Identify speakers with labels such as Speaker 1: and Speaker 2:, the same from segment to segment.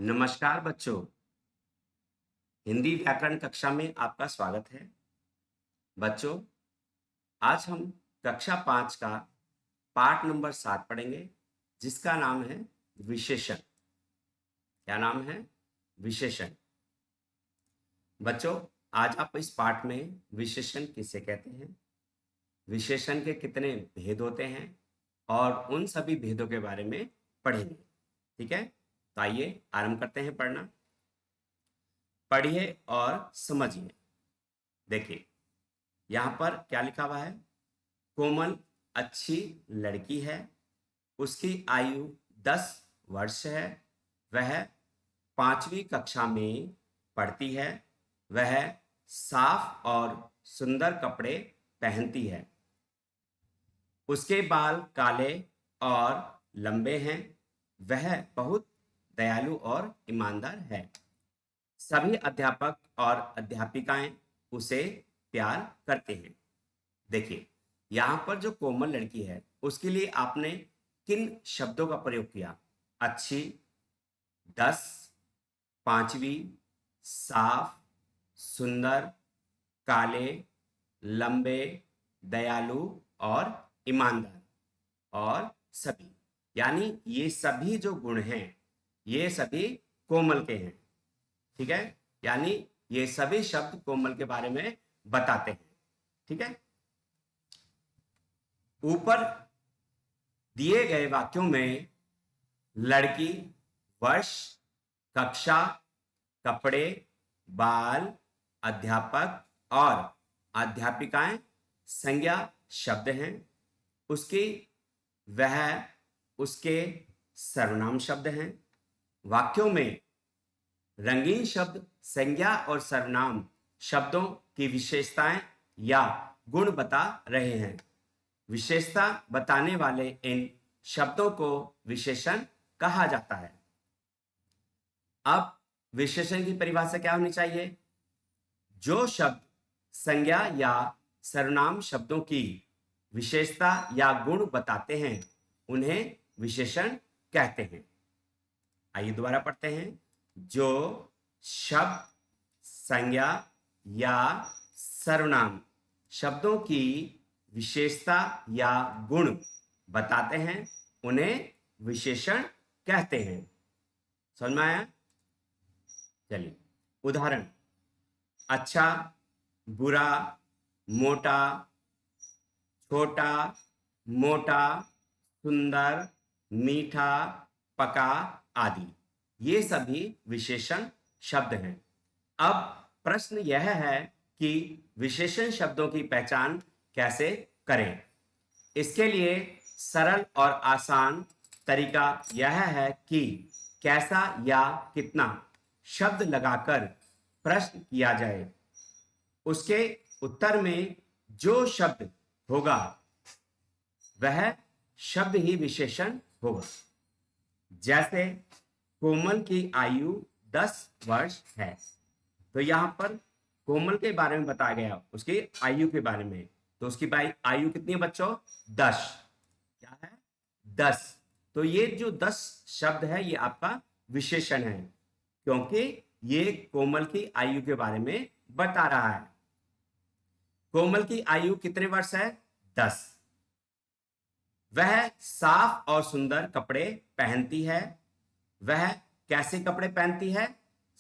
Speaker 1: नमस्कार बच्चों। हिंदी व्याकरण कक्षा में आपका स्वागत है। बच्चों, आज हम कक्षा 5 का पाठ नंबर 7 पढ़ेंगे, जिसका नाम है विशेषण। क्या नाम है? विशेषण। बच्चों, आज आप इस पाठ में विशेषण किसे कहते हैं, विशेषण के कितने भेद होते हैं और उन सभी भेदों के बारे में पढ़ेंगे। ठीक है, तो आइए आरंभ करते हैं पढ़ना। पढ़िए और समझिए। देखिए, यहाँ पर क्या लिखा हुआ है? कोमल अच्छी लड़की है, उसकी आयु 10 वर्ष है, वह 5वीं कक्षा में पढ़ती है, वह साफ और सुंदर कपड़े पहनती है, उसके बाल काले और लंबे हैं, वह बहुत दयालु और ईमानदार है, सभी अध्यापक और अध्यापिकाएं उसे प्यार करते हैं। देखिए, यहाँ पर जो कोमल लड़की है उसके लिए आपने किन शब्दों का प्रयोग किया? अच्छी, 10, 5वीं, साफ, सुंदर, काले, लंबे, दयालु और ईमानदार और सभी। यानी ये सभी जो गुण हैं ये सभी कोमल के हैं। ठीक है, यानी ये सभी शब्द कोमल के बारे में बताते हैं। ठीक है, ऊपर दिए गए वाक्यों में लड़की, वर्ष, कक्षा, कपड़े, बाल, अध्यापक और अध्यापिकाएं संज्ञा शब्द हैं। उसकी, वह, उसके सर्वनाम शब्द हैं। वाक्यों में रंगीन शब्द संज्ञा और सर्वनाम शब्दों की विशेषताएं या गुण बता रहे हैं। विशेषता बताने वाले इन शब्दों को विशेषण कहा जाता है। अब विशेषण की परिभाषा क्या होनी चाहिए? जो शब्द संज्ञा या सर्वनाम शब्दों की विशेषता या गुण बताते हैं उन्हें विशेषण कहते हैं। आइए दोबारा पढ़ते हैं। जो शब्द संज्ञा या सर्वनाम शब्दों की विशेषता या गुण बताते हैं उन्हें विशेषण कहते हैं। समझ में आया? चलिए, उदाहरण: अच्छा, बुरा, मोटा, छोटा, मोटा, सुंदर, मीठा, पका आदि, ये सभी विशेषण शब्द हैं। अब प्रश्न यह है कि विशेषण शब्दों की पहचान कैसे करें। इसके लिए सरल और आसान तरीका यह है कि कैसा या कितना शब्द लगाकर प्रश्न किया जाए। उसके उत्तर में जो शब्द होगा वह शब्द ही विशेषण होगा। जैसे कोमल की आयु 10 वर्ष है, तो यहां पर कोमल के बारे में बताया गया, उसकी आयु के बारे में। तो उसकी आयु कितनी है बच्चों? 10। क्या है? 10। तो ये जो 10 शब्द है ये आपका विशेषण है, क्योंकि ये कोमल की आयु के बारे में बता रहा है। कोमल की आयु कितने वर्ष है? 10। वह साफ और सुंदर कपड़े पहनती है। वह कैसे कपड़े पहनती है?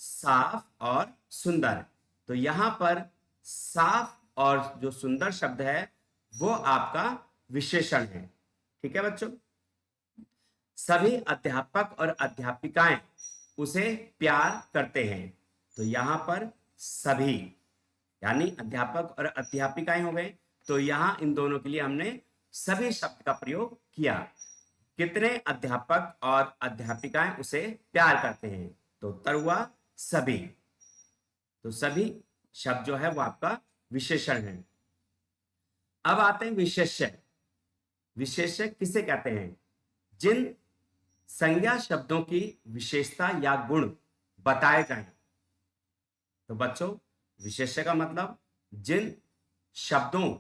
Speaker 1: साफ और सुंदर। तो यहां पर साफ और जो सुंदर शब्द है वो आपका विशेषण है। ठीक है बच्चों? सभी अध्यापक और अध्यापिकाएं उसे प्यार करते हैं। तो यहां पर सभी यानी अध्यापक और अध्यापिकाएं हो गए, तो यहां इन दोनों के लिए हमने सभी शब्द का प्रयोग किया। कितने अध्यापक और अध्यापिकाएं उसे प्यार करते हैं? तो उत्तर हुआ सभी। तो सभी शब्द जो है वो आपका विशेषण है। अब आते हैं विशेष्य। विशेष्य किसे कहते हैं? जिन संज्ञा शब्दों की विशेषता या गुण बताए जाएं। तो बच्चों, विशेष्य का मतलब जिन शब्दों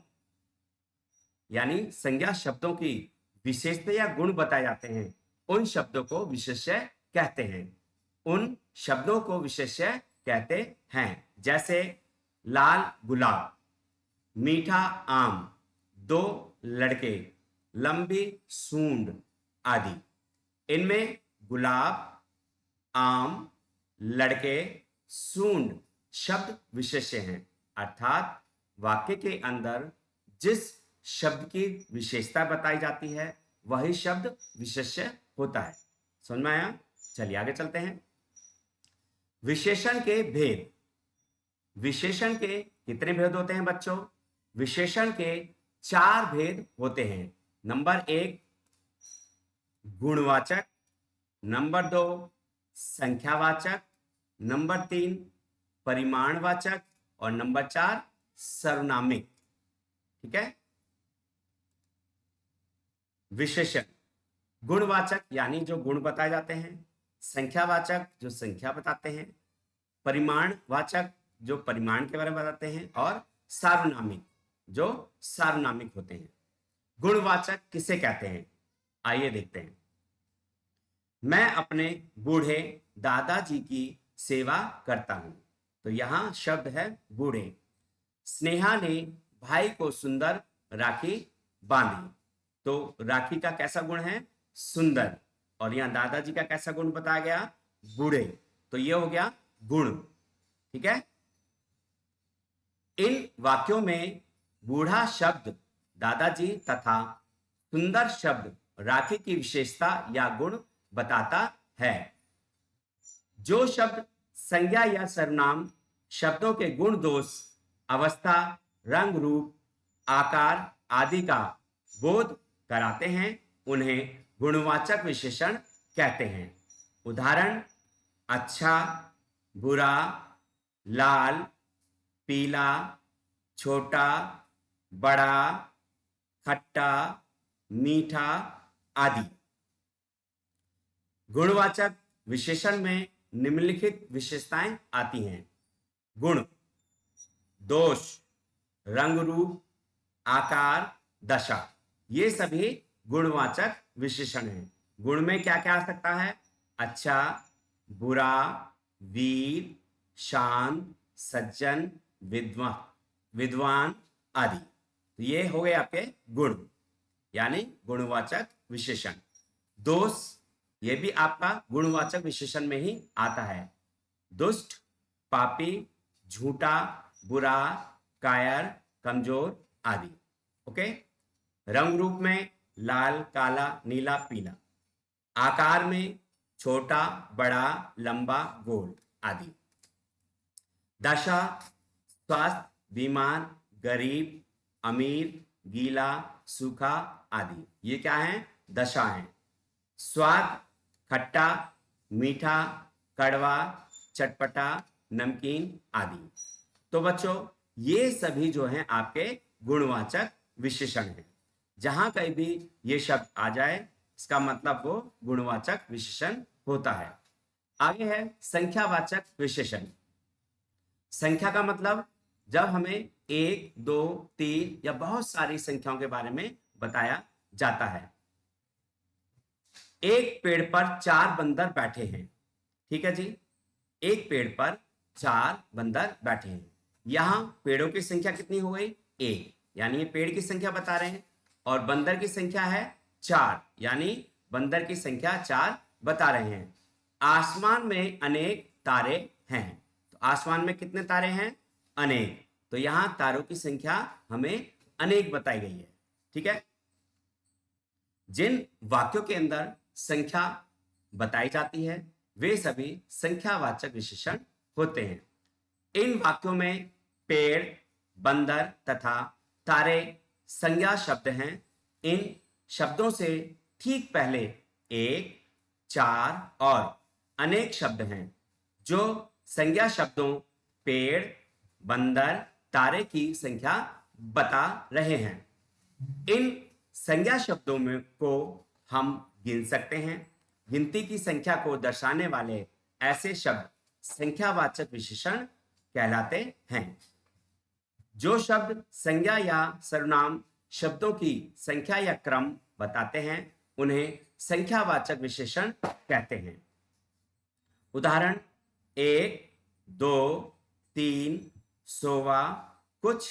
Speaker 1: यानी संज्ञा शब्दों की विशेषता या गुण बताए जाते हैं उन शब्दों को विशेष्य कहते हैं। उन शब्दों को विशेष्य कहते हैं। जैसे लाल गुलाब, मीठा आम, दो लड़के, लंबी सूंड आदि। इनमें गुलाब, आम, लड़के, सूंड शब्द विशेष्य हैं, अर्थात वाक्य के अंदर जिस शब्द की विशेषता बताई जाती है वही शब्द विशेष्य होता है। समझ में आया? चलिए आगे चलते हैं। विशेषण के भेद। विशेषण के कितने भेद होते हैं बच्चों? विशेषण के 4 भेद होते हैं। नंबर 1 गुणवाचक, नंबर 2 संख्यावाचक, नंबर 3 परिमाणवाचक और नंबर 4 सर्वनामिक। ठीक है। विशेषण गुणवाचक यानी जो गुण बताए जाते हैं, संख्यावाचक जो संख्या बताते हैं, परिमाणवाचक जो परिमाण के बारे में बताते हैं और सार्वनामिक जो सार्वनामिक होते हैं। गुणवाचक किसे कहते हैं? आइए देखते हैं। मैं अपने बूढ़े दादाजी की सेवा करता हूं। तो यहां शब्द है बूढ़े। स्नेहा ने भाई को सुंदर राखी बांधी। तो राखी का कैसा गुण है? सुंदर। और यहां दादाजी का कैसा गुण बताया गया? बूढ़े। तो ये हो गया गुण। ठीक है। इन वाक्यों में बूढ़ा शब्द दादाजी तथा सुंदर शब्द राखी की विशेषता या गुण बताता है। जो शब्द संज्ञा या सर्वनाम शब्दों के गुण दोष, अवस्था, रंग रूप, आकार आदि का बोध कराते हैं उन्हें गुणवाचक विशेषण कहते हैं। उदाहरण अच्छा, बुरा, लाल, पीला, छोटा, बड़ा, खट्टा, मीठा आदि। गुणवाचक विशेषण में निम्नलिखित विशेषताएं आती हैं। गुण, दोष, रंग रूप, आकार, दशा, ये सभी गुणवाचक विशेषण हैं। गुण में क्या क्या आ सकता है? अच्छा, बुरा, वीर, शांत, सज्जन, विद्वान आदि। तो ये हो गए आपके गुण यानी गुणवाचक विशेषण। दोष ये भी आपका गुणवाचक विशेषण में ही आता है। दुष्ट, पापी, झूठा, बुरा, कायर, कमजोर आदि। ओके। रंग रूप में लाल, काला, नीला, पीला। आकार में छोटा, बड़ा, लंबा, गोल आदि। दशा स्वास्थ्य, बीमार, गरीब, अमीर, गीला, सूखा आदि। ये क्या है? दशा है। स्वाद खट्टा, मीठा, कड़वा, चटपटा, नमकीन आदि। तो बच्चों ये सभी जो हैं आपके गुणवाचक विशेषण हैं। जहां कहीं भी ये शब्द आ जाए इसका मतलब वो गुणवाचक विशेषण होता है। आगे है संख्यावाचक विशेषण। संख्या का मतलब जब हमें 1, 2, 3 या बहुत सारी संख्याओं के बारे में बताया जाता है। एक पेड़ पर 4 बंदर बैठे हैं। ठीक है जी। एक पेड़ पर 4 बंदर बैठे हैं। यहां पेड़ों की संख्या कितनी हो गई? 1, यानी ये पेड़ की संख्या बता रहे हैं। और बंदर की संख्या है 4, यानी बंदर की संख्या 4 बता रहे हैं। आसमान में अनेक तारे हैं। तो आसमान में कितने तारे हैं? अनेक। तो यहां तारों की संख्या हमें अनेक बताई गई है। ठीक है। जिन वाक्यों के अंदर संख्या बताई जाती है वे सभी संख्यावाचक विशेषण होते हैं। इन वाक्यों में पेड़, बंदर तथा तारे संज्ञा शब्द हैं। इन शब्दों से ठीक पहले 1, 4 और अनेक शब्द हैं जो संज्ञा शब्दों पेड़, बंदर, तारे की संख्या बता रहे हैं। इन संज्ञा शब्दों में को हम गिन सकते हैं। गिनती की संख्या को दर्शाने वाले ऐसे शब्द संख्यावाचक विशेषण कहलाते हैं। जो शब्द संज्ञा या सर्वनाम शब्दों की संख्या या क्रम बताते हैं उन्हें संख्यावाचक विशेषण कहते हैं। उदाहरण 1, 2, 3, सोवा, कुछ,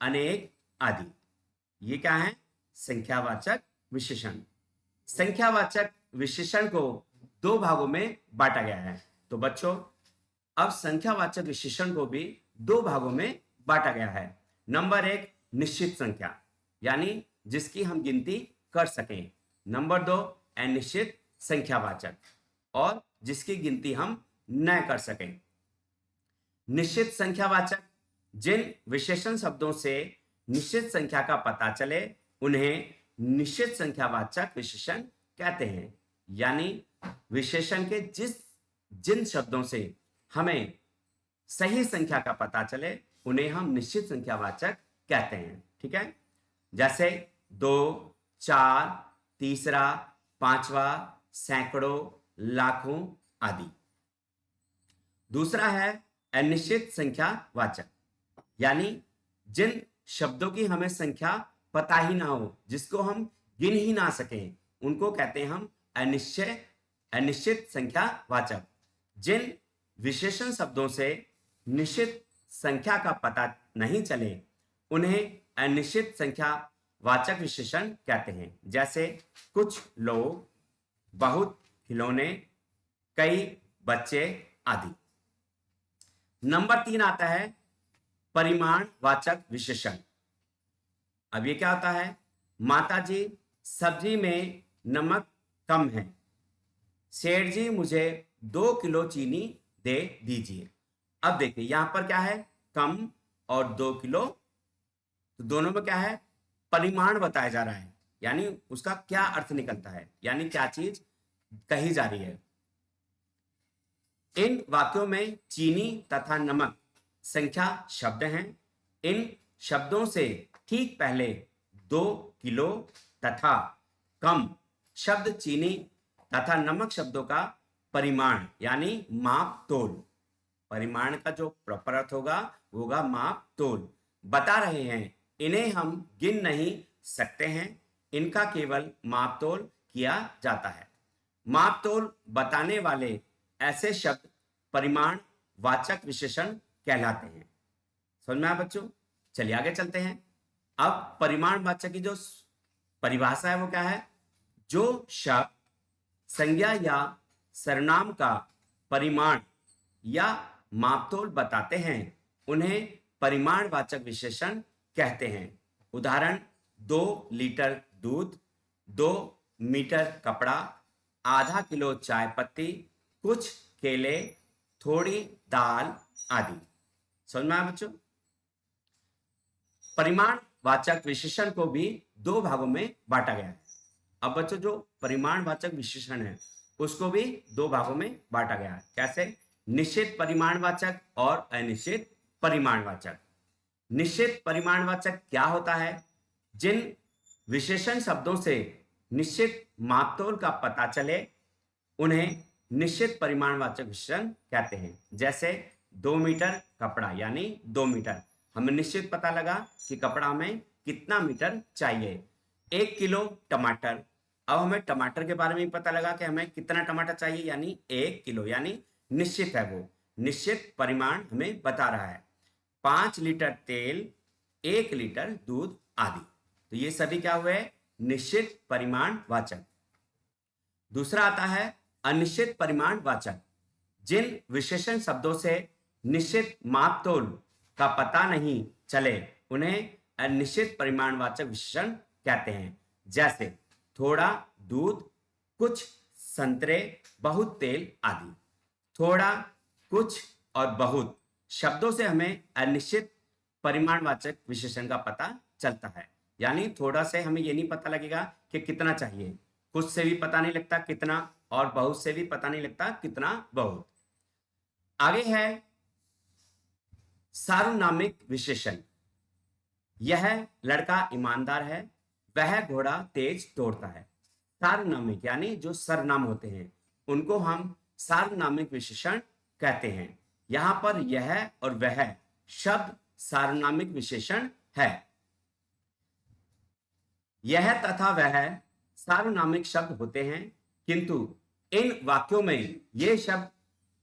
Speaker 1: अनेक आदि। ये क्या है? संख्यावाचक विशेषण। संख्यावाचक विशेषण को दो भागों में बांटा गया है। तो बच्चों, अब संख्यावाचक विशेषण को भी दो भागों में बांटा गया है। नंबर 1, निश्चित संख्या, यानी जिसकी हम गिनती कर सकें। नंबर 2, अनिश्चित संख्यावाचक, और जिसकी गिनती हम न कर सकें। निश्चित संख्यावाचक, जिन विशेषण शब्दों से निश्चित संख्या का पता चले उन्हें निश्चित संख्यावाचक विशेषण कहते हैं। यानी विशेषण के जिन शब्दों से हमें सही संख्या का पता चले उन्हें हम निश्चित संख्यावाचक कहते हैं। ठीक है? जैसे 2, 4, तीसरा, पांचवा, सैकड़ों, लाखों आदि। दूसरा है अनिश्चित संख्यावाचक, यानी जिन शब्दों की हमें संख्या पता ही ना हो, जिसको हम गिन ही ना सकें, उनको कहते हैं हम अनिश्चित संख्यावाचक। जिन विशेषण शब्दों से निश्चित संख्या का पता नहीं चले उन्हें अनिश्चित संख्यावाचक विशेषण कहते हैं। जैसे कुछ लोग, बहुत खिलौने, कई बच्चे आदि। नंबर 3 आता है परिमाणवाचक विशेषण। अब ये क्या होता है? माताजी, सब्जी में नमक कम है। सेठ जी, मुझे 2 किलो चीनी दे दीजिए। अब देखिए यहां पर क्या है? कम और 2 किलो, तो दोनों में क्या है? परिमाण बताया जा रहा है, यानी उसका क्या अर्थ निकलता है, यानी क्या चीज कही जा रही है। इन वाक्यों में चीनी तथा नमक संख्या शब्द हैं। इन शब्दों से ठीक पहले 2 किलो तथा कम शब्द चीनी तथा नमक शब्दों का परिमाण यानी माप तोल, परिमाण का जो प्रॉपर अर्थ होगा वो होगा माप तोल, बता रहे हैं। इन्हें हम गिन नहीं सकते हैं, इनका केवल माप तोल किया जाता है। माप तोल बताने वाले ऐसे शब्द परिमाण वाचक विशेषण कहलाते हैं। समझ में आया बच्चों? चलिए आगे चलते हैं। अब परिमाण वाचक की जो परिभाषा है वो क्या है? जो शब्द संज्ञा या सर्वनाम का परिमाण या मापतोल बताते हैं उन्हें परिमाणवाचक विशेषण कहते हैं। उदाहरण 2 लीटर दूध, 2 मीटर कपड़ा, आधा किलो चाय पत्ती, कुछ केले, थोड़ी दाल आदि। समझ में आया बच्चों? परिमाणवाचक विशेषण को भी दो भागों में बांटा गया है। अब बच्चों, जो परिमाणवाचक विशेषण है उसको भी दो भागों में बांटा गया है। कैसे? निश्चित परिमाणवाचक और अनिश्चित परिमाणवाचक। निश्चित परिमाणवाचक क्या होता है? जिन विशेषण शब्दों से निश्चित मापतोल का पता चले उन्हें निश्चित परिमाणवाचक विशेषण कहते हैं। जैसे 2 मीटर कपड़ा, यानी 2 मीटर, हमें निश्चित पता लगा कि कपड़ा हमें कितना मीटर चाहिए। 1 किलो टमाटर, अब हमें टमाटर के बारे में पता लगा कि हमें कितना टमाटर चाहिए, यानी 1 किलो, यानी निश्चित है, वो निश्चित परिमाण हमें बता रहा है। 5 लीटर तेल, 1 लीटर दूध आदि। तो ये सभी क्या हुए? निश्चित परिमाणवाचक। दूसरा आता है अनिश्चित परिमाणवाचक। जिन विशेषण शब्दों से निश्चित मापतोल का पता नहीं चले उन्हें अनिश्चित परिमाणवाचक विशेषण कहते हैं। जैसे थोड़ा दूध, कुछ संतरे, बहुत तेल आदि। थोड़ा, कुछ और बहुत शब्दों से हमें अनिश्चित परिमाणवाचक विशेषण का पता चलता है। यानी थोड़ा से हमें ये नहीं पता लगेगा कि कितना चाहिए, कुछ से भी पता नहीं लगता कितना, और बहुत से भी पता नहीं लगता कितना बहुत। आगे है सार्वनामिक विशेषण। यह लड़का ईमानदार है, वह घोड़ा तेज दौड़ता है। सार्वनामिक यानी जो सर्वनाम होते हैं उनको हम सार्वनामिक विशेषण कहते हैं। यहां पर यह और वह शब्द सार्वनामिक विशेषण है। यह तथा वह सार्वनामिक शब्द होते हैं, किंतु इन वाक्यों में ये शब्द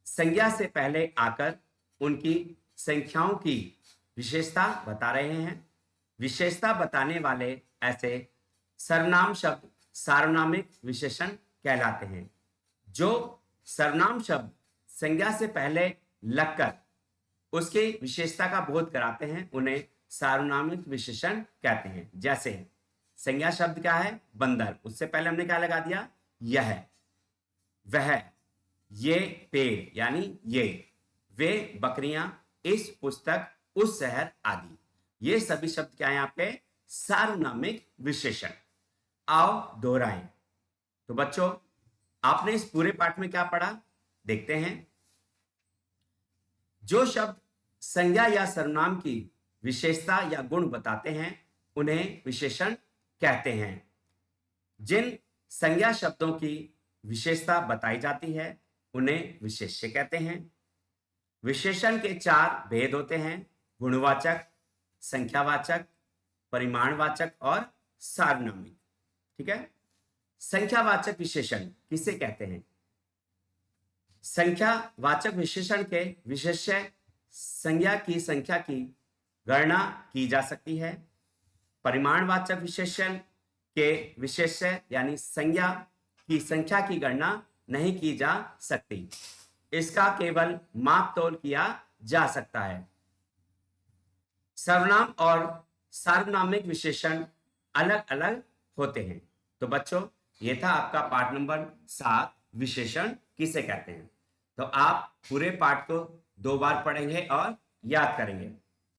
Speaker 1: संज्ञा से पहले आकर उनकी संख्याओं की विशेषता बता रहे हैं। विशेषता बताने वाले ऐसे सर्वनाम शब्द सार्वनामिक विशेषण कहलाते हैं। जो सर्वनाम शब्द संज्ञा से पहले लगकर उसकी विशेषता का बोध कराते हैं उन्हें सार्वनामिक विशेषण कहते हैं। जैसे संज्ञा शब्द क्या है? बंदर, उससे पहले हमने क्या लगा दिया? यह, वह, ये पेड़ यानी ये, वे बकरियां, इस पुस्तक, उस शहर आदि। ये सभी शब्द क्या है आपके? सार्वनामिक विशेषण। आओ दोहराएं। तो बच्चों आपने इस पूरे पाठ में क्या पढ़ा देखते हैं। जो शब्द संज्ञा या सर्वनाम की विशेषता या गुण बताते हैं उन्हें विशेषण कहते हैं। जिन संज्ञा शब्दों की विशेषता बताई जाती है उन्हें विशेष्य कहते हैं। विशेषण के 4 भेद होते हैं: गुणवाचक, संख्यावाचक, परिमाणवाचक और सार्वनामिक। ठीक है। संख्यावाचक विशेषण किसे कहते हैं? संख्यावाचक विशेषण के विशेष्य संख्या की गणना की जा सकती है। परिमाणवाचक विशेषण के विशेष्य यानी संख्या की गणना नहीं की जा सकती, इसका केवल माप तोल किया जा सकता है। सर्वनाम और सार्वनामिक विशेषण अलग अलग होते हैं। तो बच्चों ये था आपका पाठ नंबर 7, विशेषण किसे कहते हैं। तो आप पूरे पाठ को 2 बार पढ़ेंगे और याद करेंगे।